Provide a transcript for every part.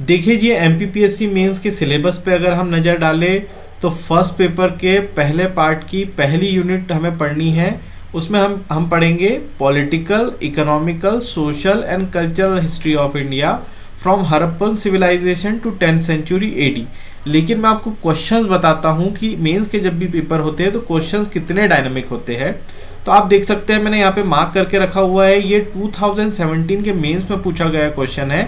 देखिए जी, MPPSC mains के syllabus पे अगर हम नज़र डालें तो फर्स्ट पेपर के पहले पार्ट की पहली यूनिट हमें पढ़नी है। उसमें हम पढ़ेंगे political, economical, social and cultural history of India from Harappan civilisation to 10th century AD. लेकिन मैं आपको क्वेश्चंस बताता हूँ कि मेंस के जब भी पेपर होते हैं तो क्वेश्चंस कितने डायनामिक होते हैं। तो आप देख सकते हैं, मैंने यहाँ पे मार्क करके रखा हुआ है, ये 2017 के मेंस में पूछा गया क्वेश्चन है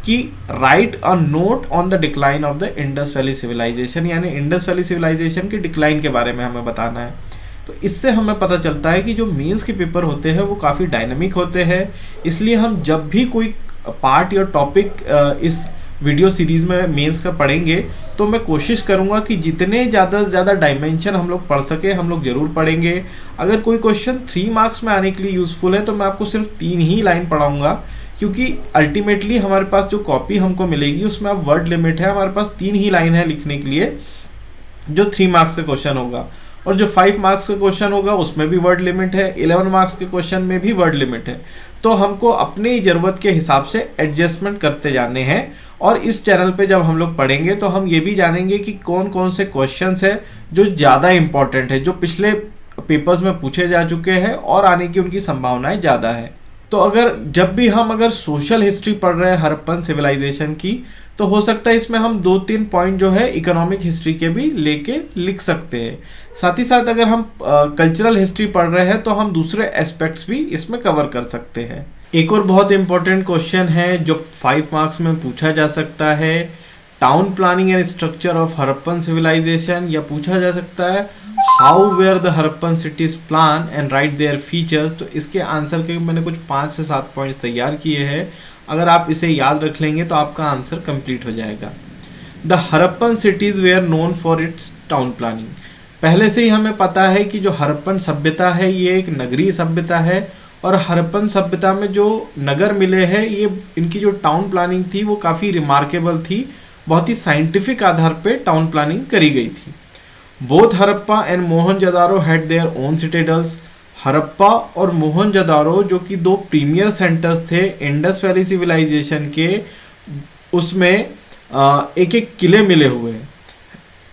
कि write a note on the decline of the Indus valley civilisation, यानी इंडस वैली सिविलाइजेशन के डिक्लाइन के बारे में हमें बताना है। तो इससे हमें पता चलता है कि जो मेंस के पेपर होते हैं वो काफ़ी डायनामिक होते हैं। इसलिए हम जब भी कोई पार्ट या टॉपिक इस वीडियो सीरीज़ में मेंस का पढ़ेंगे तो मैं कोशिश करूंगा कि जितने ज़्यादा से ज़्यादा डायमेंशन हम लोग पढ़ सके हम लोग ज़रूर पढ़ेंगे। अगर कोई क्वेश्चन 3 मार्क्स में आने के लिए यूज़फुल है तो मैं आपको सिर्फ 3 ही लाइन पढ़ाऊंगा, क्योंकि अल्टीमेटली हमारे पास जो कॉपी हमको मिलेगी उसमें अब वर्ड लिमिट है, हमारे पास 3 ही लाइन है लिखने के लिए जो 3 मार्क्स का क्वेश्चन होगा। और जो 5 मार्क्स का क्वेश्चन होगा उसमें भी वर्ड लिमिट है, 11 मार्क्स के क्वेश्चन में भी वर्ड लिमिट है। तो हमको अपनी ज़रूरत के हिसाब से एडजस्टमेंट करते जाने हैं। और इस चैनल पे जब हम लोग पढ़ेंगे तो हम ये भी जानेंगे कि कौन कौन से क्वेश्चंस है जो ज़्यादा इंपॉर्टेंट है, जो पिछले पेपर्स में पूछे जा चुके हैं और आने की उनकी संभावनाएं ज़्यादा है। तो जब भी हम सोशल हिस्ट्री पढ़ रहे हैं हड़प्पन सिविलाइजेशन की, तो हो सकता है इसमें हम 2-3 पॉइंट जो है इकोनॉमिक हिस्ट्री के भी लेके लिख सकते हैं। साथ ही साथ अगर हम कल्चरल हिस्ट्री पढ़ रहे हैं तो हम दूसरे एस्पेक्ट्स भी इसमें कवर कर सकते हैं। एक और बहुत इंपॉर्टेंट क्वेश्चन है जो 5 मार्क्स में पूछा जा सकता है, town planning and structure of Harappan civilisation, या पूछा जा सकता है how were the Harappan cities plan and write their features. तो इसके आंसर के मैंने कुछ 5 से 7 पॉइंट्स तैयार किए हैं। अगर आप इसे याद रख लेंगे तो आपका आंसर कंप्लीट हो जाएगा। The Harappan cities were known for its town planning. पहले से ही हमें पता है कि जो हड़प्पन सभ्यता है ये एक नगरीय सभ्यता है, और हड़प्पन सभ्यता में जो नगर मिले हैं ये इनकी जो टाउन प्लानिंग थी वो काफ़ी रिमार्केबल थी, बहुत ही साइंटिफिक आधार पे टाउन प्लानिंग करी गई थी। Both Harappa and Mohenjodaro had their own citadels. Harappa और मोहनजोदारो जो कि 2 प्रीमियर सेंटर्स थे इंडस वैली सिविलाइजेशन के, उसमें एक एक किले मिले हुए हैं।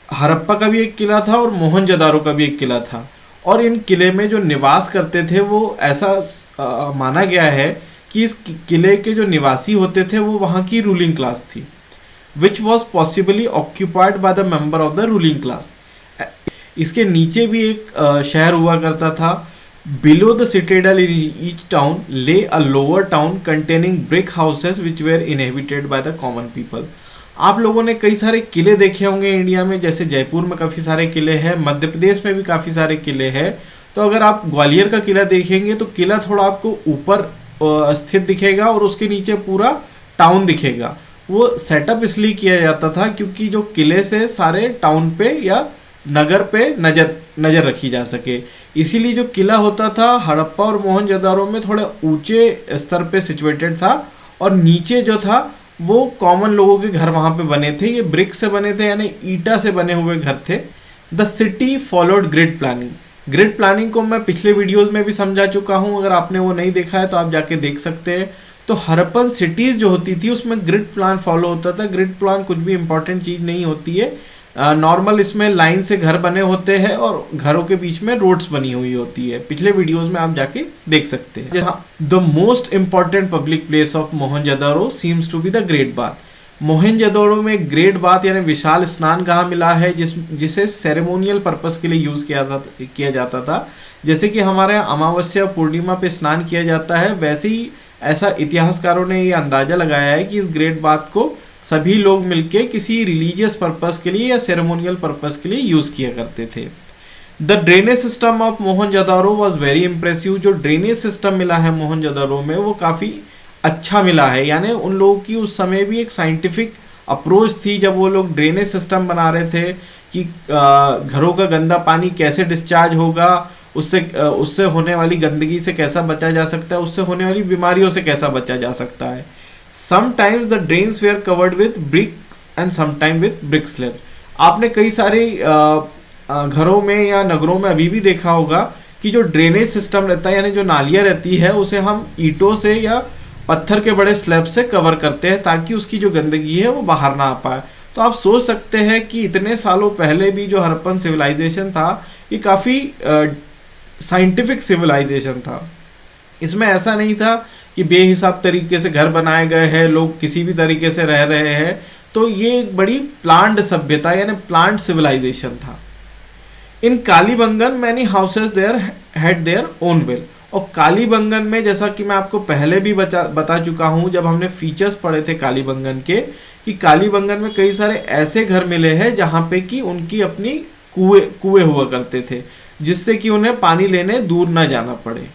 हड़प्पा का भी एक किला था और मोहनजोदारो का भी एक किला था, और इन किले में जो निवास करते थे वो ऐसा माना गया है कि इस किले के जो निवासी होते थे वो वहाँ की रूलिंग क्लास थी, which was possibly occupied by the member of the ruling class. इसके नीचे भी एक शहर हुआ करता था। Below the citadel in each town lay a lower town containing brick houses which were inhabited by the common people. आप लोगों ने कई सारे किले देखे होंगे इंडिया में, जैसे जयपुर में काफ़ी सारे किले हैं, मध्य प्रदेश में भी काफ़ी सारे किले हैं। तो अगर आप ग्वालियर का किला देखेंगे तो किला थोड़ा आपको ऊपर स्थित दिखेगा और उसके नीचे पूरा टाउन दिखेगा। वो सेटअप इसलिए किया जाता था क्योंकि जो किले से सारे टाउन पे या नगर पे नज़र रखी जा सके। इसीलिए जो किला होता था हड़प्पा और मोहनजोदारो में थोड़े ऊंचे स्तर पे सिचुएटेड था, और नीचे जो था वो कॉमन लोगों के घर वहाँ पे बने थे। ये ब्रिक से बने थे, यानी ईटा से बने हुए घर थे। The city followed grid planning. Grid planning को मैं पिछले वीडियोस में भी समझा चुका हूँ, अगर आपने वो नहीं देखा है तो आप जाके देख सकते हैं। तो हड़प्पन सिटीज़ जो होती थी उसमें ग्रिड प्लान फॉलो होता था। ग्रिड प्लान कुछ भी इंपॉर्टेंट चीज़ नहीं होती है, नॉर्मल इसमें लाइन से घर बने होते हैं और घरों के बीच में रोड्स बनी हुई होती है। पिछले वीडियोस में आप जाके देख सकते हैं। The most important public place of Mohenjodaro seems to be the great bath. Mohenjodaro में ग्रेट बाथ यानी विशाल स्नान कहाँ मिला है जिसे सेरेमोनियल पर्पस के लिए यूज़ किया जाता था। जैसे कि हमारे यहाँ अमावस्या पूर्णिमा पे स्नान किया जाता है, वैसे ही ऐसा इतिहासकारों ने ये अंदाज़ा लगाया है कि इस ग्रेट बाथ को सभी लोग मिलके किसी रिलीजियस पर्पस के लिए या सेरेमोनियल पर्पस के लिए यूज़ किया करते थे। The drainage system of Mohenjodaro was very impressive. जो ड्रेनेज सिस्टम मिला है मोहनजोदारो में वो काफ़ी अच्छा मिला है, यानी उन लोगों की उस समय भी एक साइंटिफिक अप्रोच थी जब वो लोग ड्रेनेज सिस्टम बना रहे थे कि घरों का गंदा पानी कैसे डिस्चार्ज होगा, उससे होने वाली गंदगी से कैसा बचा जा सकता है, उससे होने वाली बीमारियों से कैसा बचा जा सकता है। Sometimes the drains were covered with bricks and sometimes with brick slab। आपने कई सारे घरों में या नगरों में अभी भी देखा होगा कि जो ड्रेनेज सिस्टम रहता है यानी जो नालियाँ रहती है उसे हम ईंटों से या पत्थर के बड़े स्लैब से कवर करते हैं ताकि उसकी जो गंदगी है वो बाहर ना आ पाए। तो आप सोच सकते हैं कि इतने सालों पहले भी जो हड़प्पन सिविलाइजेशन था ये काफ़ी साइंटिफिक सिविलाइजेशन था। इसमें ऐसा नहीं था कि बेहिसाब तरीके से घर बनाए गए हैं, लोग किसी भी तरीके से रह रहे हैं। तो ये एक बड़ी प्लांट सभ्यता यानी प्लांट सिविलाइजेशन था। In Kalibangan many houses there had their own well. और कालीबंगन में, जैसा कि मैं आपको पहले भी बता चुका हूं जब हमने फीचर्स पढ़े थे कालीबंगन के, कि कालीबंगन में कई सारे ऐसे घर मिले हैं जहां पे कि उनकी अपनी कुएं हुआ करते थे, जिससे कि उन्हें पानी लेने दूर ना जाना पड़े।